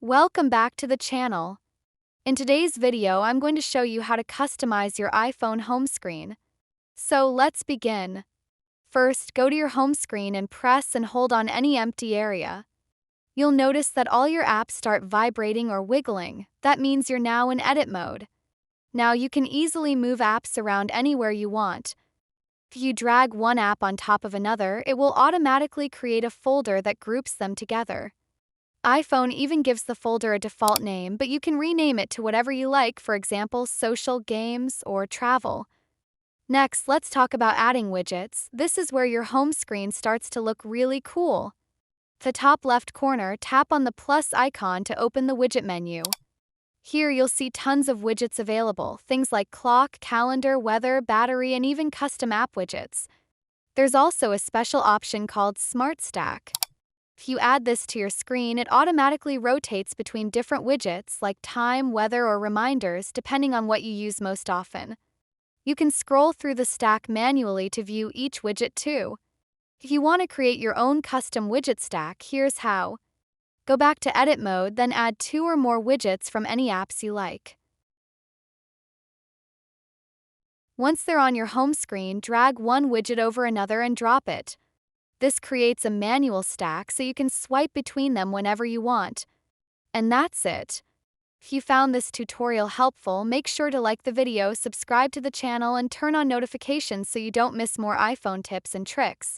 Welcome back to the channel. In today's video, I'm going to show you how to customize your iPhone home screen. So let's begin. First, go to your home screen and press and hold on any empty area. You'll notice that all your apps start vibrating or wiggling. That means you're now in edit mode. Now you can easily move apps around anywhere you want. If you drag one app on top of another, it will automatically create a folder that groups them together. iPhone even gives the folder a default name, but you can rename it to whatever you like, for example, social, games, or travel. Next, let's talk about adding widgets. This is where your home screen starts to look really cool. At the top left corner, tap on the plus icon to open the widget menu. Here you'll see tons of widgets available, things like clock, calendar, weather, battery, and even custom app widgets. There's also a special option called Smart Stack. If you add this to your screen, it automatically rotates between different widgets like time, weather, or reminders, depending on what you use most often. You can scroll through the stack manually to view each widget too. If you want to create your own custom widget stack, here's how. Go back to edit mode, then add 2 or more widgets from any apps you like. Once they're on your home screen, drag one widget over another and drop it. This creates a manual stack so you can swipe between them whenever you want. And that's it. If you found this tutorial helpful, make sure to like the video, subscribe to the channel, and turn on notifications so you don't miss more iPhone tips and tricks.